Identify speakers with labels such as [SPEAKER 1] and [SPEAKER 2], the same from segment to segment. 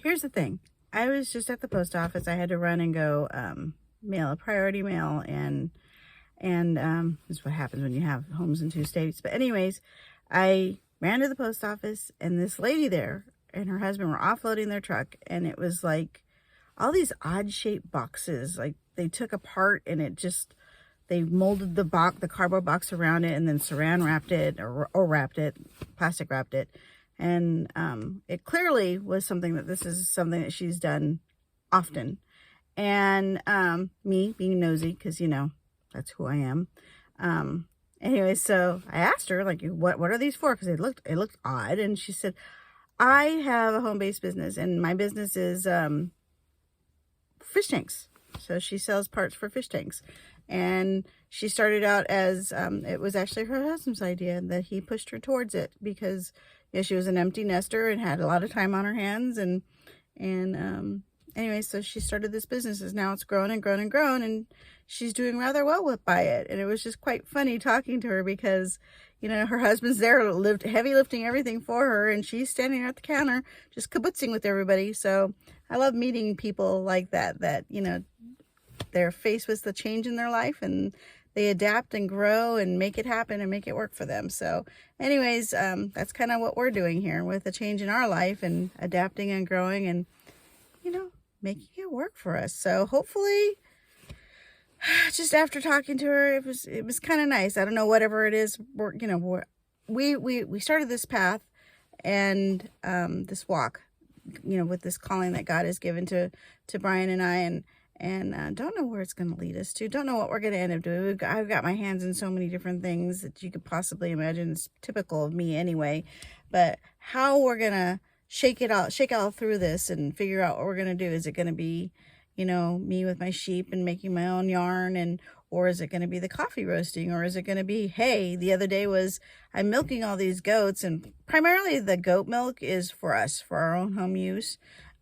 [SPEAKER 1] here's the thing. I was just at the post office. I had to run and go mail a priority mail, and this is what happens when you have homes in 2 states. But anyways, I ran to the post office, and this lady there and her husband were offloading their truck, and it was like all these odd shaped boxes. Like they took apart, and they molded the cardboard box around it, and then saran wrapped it or wrapped it, plastic wrapped it. And it clearly was something that she's done often. And me being nosy, because that's who I am. Anyway, so I asked her, like, what are these for? Because it looked odd. And she said, I have a home-based business, and my business is fish tanks. So she sells parts for fish tanks. And she started out as, it was actually her husband's idea that he pushed her towards it, because she was an empty nester and had a lot of time on her hands. And anyway, so she started this business, and now it's grown and grown and grown, and she's doing rather well by it. And it was just quite funny talking to her, because her husband's there, heavy lifting everything for her, and she's standing there at the counter just kibitzing with everybody. So I love meeting people like that they're faced with the change in their life, and they adapt and grow and make it happen and make it work for them. So anyways, that's kind of what we're doing here with a change in our life, and adapting and growing and making it work for us. So hopefully, just after talking to her, it was kind of nice. I don't know, whatever it is, we started this path and this walk, with this calling that God has given to Brian and I, and don't know where it's going to lead us to. Don't know what we're going to end up doing. I've got my hands in so many different things that you could possibly imagine. It's typical of me anyway. But how we're going to shake out through this and figure out what we're going to do. Is it going to be, me with my sheep and making my own yarn, or is it going to be the coffee roasting, or is it going to be, hey, the other day I'm milking all these goats, and primarily the goat milk is for us, for our own home use,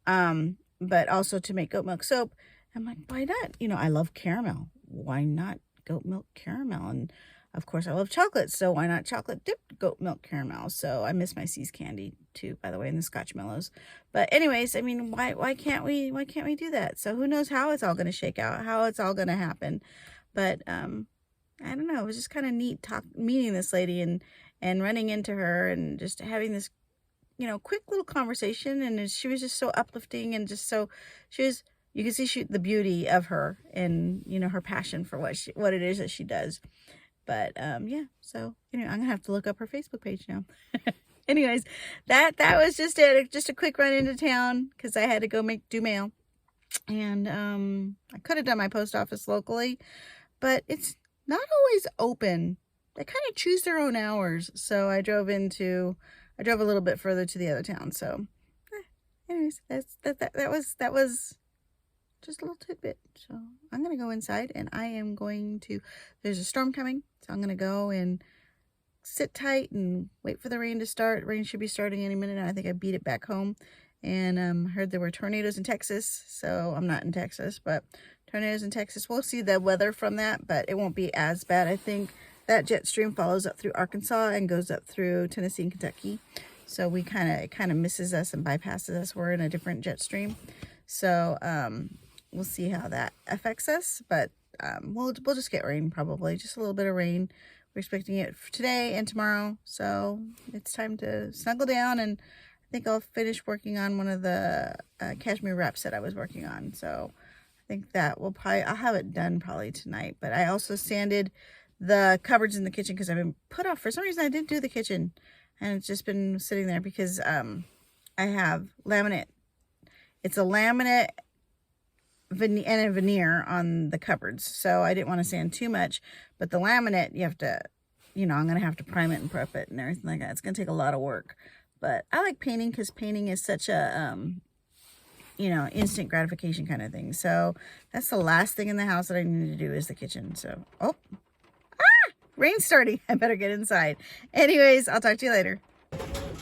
[SPEAKER 1] but also to make goat milk soap. I'm like, why not? I love caramel. Why not goat milk caramel? And of course I love chocolate, so why not chocolate dipped goat milk caramel? So I miss my See's candy too, by the way, and the Scotch Mellows. But anyways, I mean, why can't we do that? So who knows how it's all going to shake out, how it's all going to happen. But I don't know, it was just kind of neat meeting this lady and running into her and just having this quick little conversation. And she was just so uplifting, and just so you can see the beauty of her, and her passion for what it is that she does. But yeah, so I'm gonna have to look up her Facebook page now. Anyways, that was just a quick run into town, because I had to go do mail, and I could have done my post office locally, but it's not always open. They kind of choose their own hours, so I drove a little bit further to the other town. So anyways, that was just a little tidbit. So I'm going to go inside, and there's a storm coming. So I'm going to go and sit tight and wait for the rain to start. Rain should be starting any minute now. I think I beat it back home, and heard there were tornadoes in Texas. So I'm not in Texas, but tornadoes in Texas. We'll see the weather from that, but it won't be as bad. I think that jet stream follows up through Arkansas and goes up through Tennessee and Kentucky. So it kind of misses us and bypasses us. We're in a different jet stream. So we'll see how that affects us, but we'll just get rain, probably just a little bit of rain. We're expecting it for today and tomorrow, so it's time to snuggle down, and I think I'll finish working on one of the cashmere wraps that I was working on. So I think that I'll have it done probably tonight. But I also sanded the cupboards in the kitchen, because I've been put off. For some reason I didn't do the kitchen, and it's just been sitting there because I have laminate. It's a laminate and a veneer on the cupboards, so I didn't want to sand too much. But the laminate, you have to, I'm going to have to prime it and prep it and everything like that. It's going to take a lot of work. But I like painting, because painting is such a, instant gratification kind of thing. So that's the last thing in the house that I need to do is the kitchen. So, rain's starting. I better get inside. Anyways, I'll talk to you later.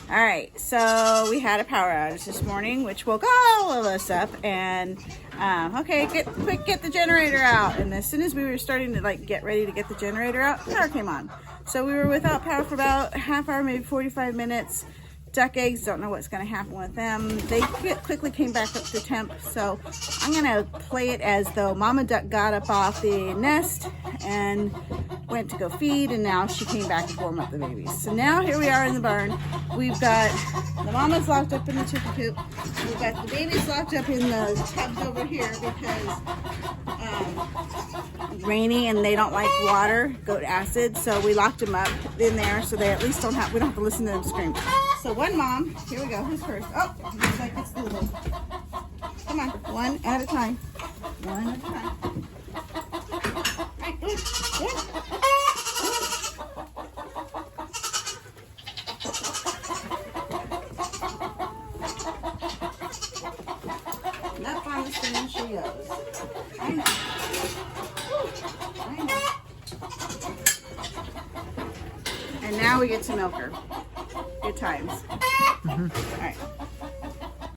[SPEAKER 1] All right, so we had a power outage this morning, which woke all of us up, and okay, get the generator out. And as soon as we were starting to get ready to get the generator out, power came on. So we were without power for about a half hour, maybe 45 minutes, duck eggs, don't know what's going to happen with them. They quickly came back up to temp, so I'm going to play it as though Mama Duck got up off the nest and went to go feed, and now she came back to warm up the babies. So now here we are in the barn. We've got the mamas locked up in the chicken coop. We've got the babies locked up in the tubs over here because it's rainy and they don't like water, goat acid, so we locked them up in there so they at least we don't have to listen to them scream. So one mom, here we go, who's first? Oh, looks like it's Lulu. Come on, one at a time. One at a time. Right, good, good. And up on the screen she goes. I know. I know. And now we get to milk her. Good times. All right.